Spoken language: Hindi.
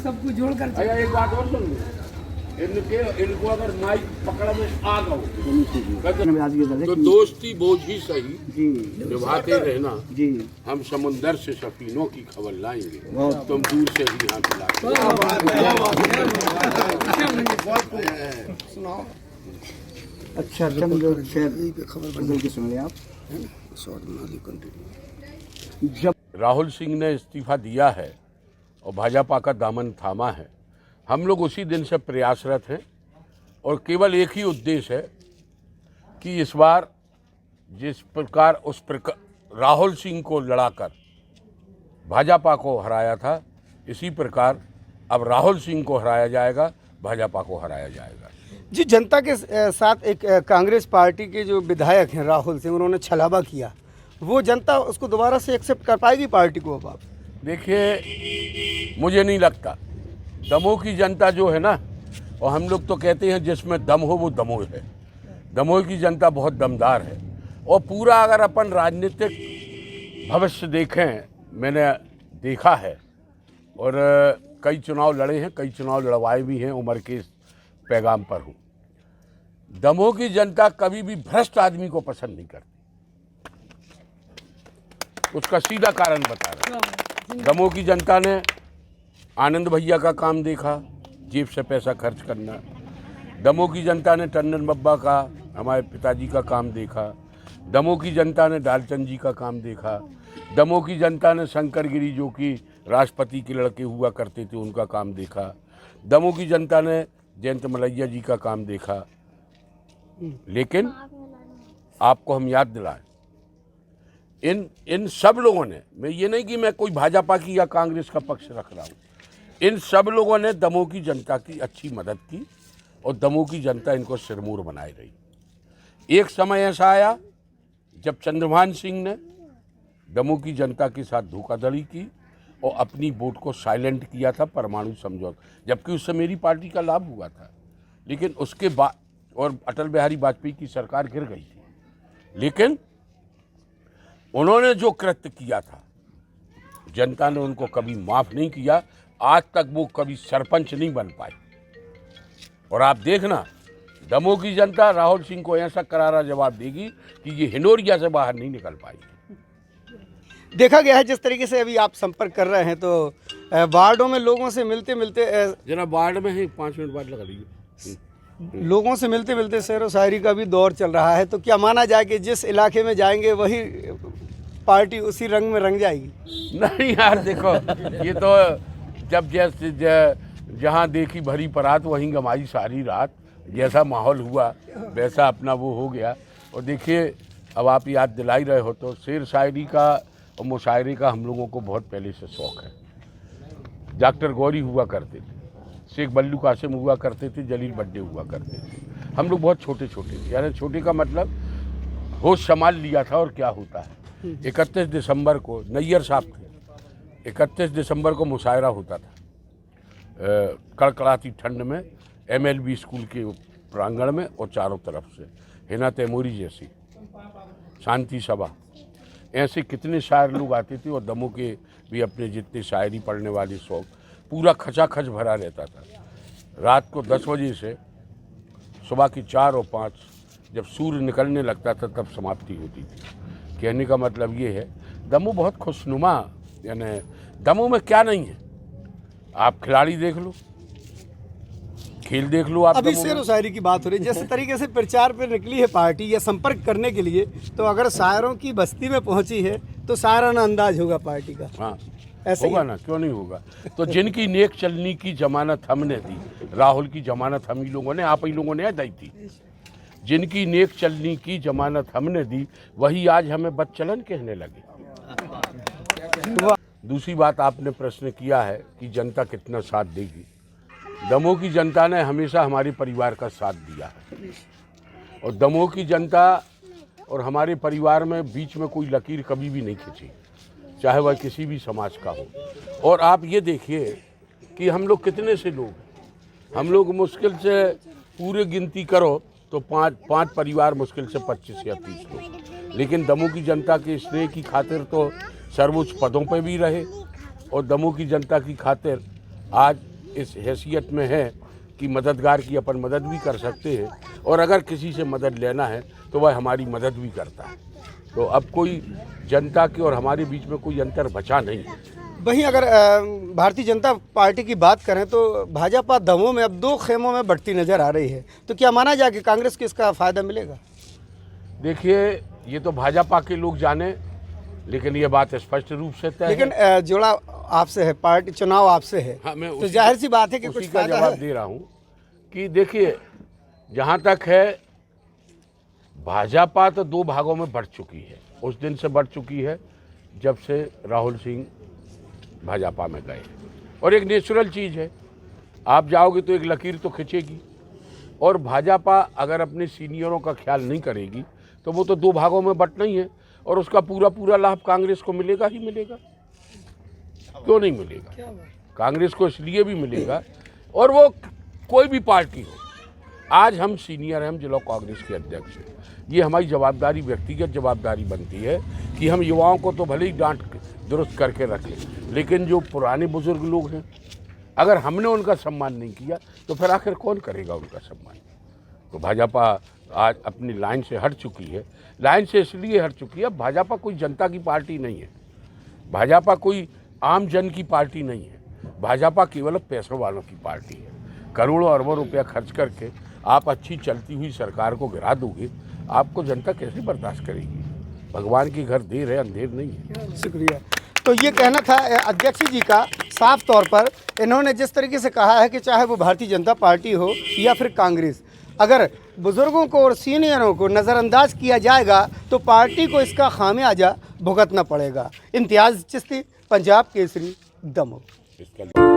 सब कुछ जोड़ कर। अरे एक बात और सुन लो, इनको अगर माइक पकड़ में आ गए तो दोस्ती बोझ ही सही निभाते रहना जी। हम समुंदर से सफीनों की खबर लाएंगे, तुम दूर से ही हाथ मिलाओ। अच्छा खबर बदल के सुन आप। जब राहुल सिंह ने इस्तीफा दिया है और भाजपा का दामन थामा है, हम लोग उसी दिन से प्रयासरत हैं और केवल एक ही उद्देश्य है कि इस बार जिस प्रकार राहुल सिंह को लड़ाकर भाजपा को हराया था, इसी प्रकार अब राहुल सिंह को हराया जाएगा, भाजपा को हराया जाएगा। जी, जनता के साथ एक कांग्रेस पार्टी के जो विधायक हैं राहुल सिंह, उन्होंने छलावा किया, वो जनता उसको दोबारा से एक्सेप्ट कर पाएगी पार्टी को? अब आप देखिए, मुझे नहीं लगता। दमोह की जनता जो है ना, और हम लोग तो कहते हैं जिसमें दम हो वो दमोह है। दमोह की जनता बहुत दमदार है और पूरा अगर अपन राजनीतिक भविष्य देखें, मैंने देखा है और कई चुनाव लड़े हैं, कई चुनाव लड़वाए भी हैं, उम्र के पैगाम पर हूँ। दमोह की जनता कभी भी भ्रष्ट आदमी को पसंद नहीं करती। उसका सीधा कारण बता रहा। दमोह की जनता ने आनंद भैया का काम देखा, जेब से पैसा खर्च करना। दमोह की जनता ने टंडन बब्बा का, हमारे पिताजी का काम देखा। दमोह की जनता ने डालचंद जी का काम देखा। दमोह की जनता ने शंकर गिरी, जो कि राष्ट्रपति के लड़के हुआ करते थे, उनका काम देखा। दमोह की जनता ने जयंत मलैया जी का काम देखा। लेकिन आपको हम याद दिलाएं, इन सब लोगों ने, मैं ये नहीं कि मैं कोई भाजपा की या कांग्रेस का पक्ष रख रहा हूँ, इन सब लोगों ने दमोह की जनता की अच्छी मदद की और दमोह की जनता इनको सिरमौर बनाए रही। एक समय ऐसा आया जब चंद्रभान सिंह ने दमोह की जनता के साथ धोखाधड़ी की और अपनी वोट को साइलेंट किया था परमाणु समझौता, जबकि उससे मेरी पार्टी का लाभ हुआ था। लेकिन उसके बाद और अटल बिहारी वाजपेयी की सरकार गिर गई थी, लेकिन उन्होंने जो कृत्य किया था जनता ने उनको कभी माफ़ नहीं किया। आज तक वो कभी सरपंच नहीं बन पाए। और आप देखना, दमोह की जनता राहुल सिंह को ऐसा करारा जवाब देगी कि ये हिंडोरिया से बाहर नहीं निकल पाएगी। देखा गया है जिस तरीके से अभी आप संपर्क कर रहे हैं, तो वार्डों में लोगों से मिलते मिलते जरा वार्ड में है 5 मिनट बाद लगा लीजिए। लोगों से मिलते मिलते शेर व शायरी का भी दौर चल रहा है, तो क्या माना जाए कि जिस इलाके में जाएंगे वही पार्टी उसी रंग में रंग जाएगी? नहीं यार, देखो, ये तो जब जैसे जहाँ देखी भरी परात वहीं गमाई सारी रात, जैसा माहौल हुआ वैसा अपना वो हो गया। और देखिए, अब आप याद दिलाई रहे हो तो शेर शायरी का और मुशायरे का हम लोगों को बहुत पहले से शौक़ है। डॉक्टर गौरी हुआ करते थे, शेख बल्लू कासिम हुआ करते थे, जलील बड्डे हुआ करते थे। हम लोग बहुत छोटे छोटे थे, यानी छोटे का मतलब होश संभाल लिया था और क्या होता है। 31 दिसंबर को नैयर साहब थे, 31 दिसंबर को मुशायरा होता था कड़कड़ाती ठंड में MLB स्कूल के प्रांगण में, और चारों तरफ से हिना तैमूरी जैसी शांति सभा, ऐसे कितने शायर लोग आते थे। और दमोह के भी अपने जितने शायरी पढ़ने वाले शौक, पूरा खचाखच भरा रहता था। रात को 10 बजे से सुबह की 4 और 5 जब सूर्य निकलने लगता था तब समाप्ति होती थी। कहने का मतलब ये है, दमोह बहुत खुशनुमा, यानी दमोह में क्या नहीं है। आप खिलाड़ी देख लो, खेल देख लो। आप अभी शेर व शायरी की बात हो रही है, जिस तरीके से प्रचार पर निकली है पार्टी या संपर्क करने के लिए, तो अगर शायरों की बस्ती में पहुंची है तो शायराना अंदाज होगा पार्टी का। हाँ, ऐसे होगा ना, क्यों नहीं होगा। तो जिनकी नेक चलनी की जमानत हमने दी, राहुल की जमानत हम ही लोगों ने, आप ही लोगों ने दी थी। जिनकी नेक चलनी की जमानत हमने दी, वही आज हमें बदचलन कहने लगे। दूसरी बात, आपने प्रश्न किया है कि जनता कितना साथ देगी। दमोह की जनता ने हमेशा हमारे परिवार का साथ दिया है और दमोह की जनता और हमारे परिवार में बीच में कोई लकीर कभी भी नहीं खिंची, चाहे वह किसी भी समाज का हो। और आप ये देखिए कि हम लोग कितने से लोग, हम लोग मुश्किल से पूरे गिनती करो तो पाँच परिवार, मुश्किल से 25 या 30 लोग। लेकिन दमोह की जनता के स्नेह की खातिर तो सर्वोच्च पदों पर भी रहे और दमोह की जनता की खातिर आज इस हैसियत में है कि मददगार की अपन मदद भी कर सकते हैं, और अगर किसी से मदद लेना है तो वह हमारी मदद भी करता है। तो अब कोई जनता के और हमारे बीच में कोई अंतर बचा नहीं है। वहीं अगर भारतीय जनता पार्टी की बात करें तो भाजपा दमोह में अब 2 खेमों में बढ़ती नजर आ रही है, तो क्या माना जाए कि कांग्रेस को इसका फायदा मिलेगा? देखिए, ये तो भाजपा के लोग जाने, लेकिन ये बात स्पष्ट रूप से तय है। लेकिन जुड़ा आपसे है, पार्टी चुनाव आपसे है। हाँ, मैं तो जाहिर सी बात है कि उसी कुछ का फायदा जवाब है। दे रहा हूँ कि देखिए, जहाँ तक है भाजपा तो 2 भागों में बढ़ चुकी है। उस दिन से बढ़ चुकी है जब से राहुल सिंह भाजपा में गए, और एक नेचुरल चीज़ है, आप जाओगे तो एक लकीर तो खिंचेगी, और भाजपा अगर अपने सीनियरों का ख्याल नहीं करेगी तो वो तो 2 भागों में बंटना ही है, और उसका पूरा लाभ कांग्रेस को मिलेगा ही मिलेगा। क्यों नहीं मिलेगा? कांग्रेस को इसलिए भी मिलेगा, और वो कोई भी पार्टी हो। आज हम सीनियर हैं, हम जिला कांग्रेस के अध्यक्ष हैं, ये हमारी जवाबदारी, व्यक्तिगत जवाबदारी बनती है कि हम युवाओं को तो भले ही डांट दुरुस्त करके रखें, लेकिन जो पुराने बुजुर्ग लोग हैं, अगर हमने उनका सम्मान नहीं किया तो फिर आखिर कौन करेगा उनका सम्मान? तो भाजपा आज अपनी लाइन से हट चुकी है। लाइन से इसलिए हट चुकी है, भाजपा कोई जनता की पार्टी नहीं है, भाजपा कोई आम जन की पार्टी नहीं है, भाजपा केवल पैसों वालों की पार्टी है। करोड़ों अरबों रुपया खर्च करके आप अच्छी चलती हुई सरकार को गिरा दोगे, आपको जनता कैसे बर्दाश्त करेगी? भगवान की घर देर है, अंधेर नहीं है। शुक्रिया। तो ये कहना था अध्यक्ष जी का, साफ तौर पर इन्होंने जिस तरीके से कहा है कि चाहे वो भारतीय जनता पार्टी हो या फिर कांग्रेस, अगर बुजुर्गों को और सीनियरों को नज़रअंदाज किया जाएगा तो पार्टी को इसका खामियाजा भुगतना पड़ेगा। इम्तियाज़ चिश्ती, पंजाब केसरी, दमोह।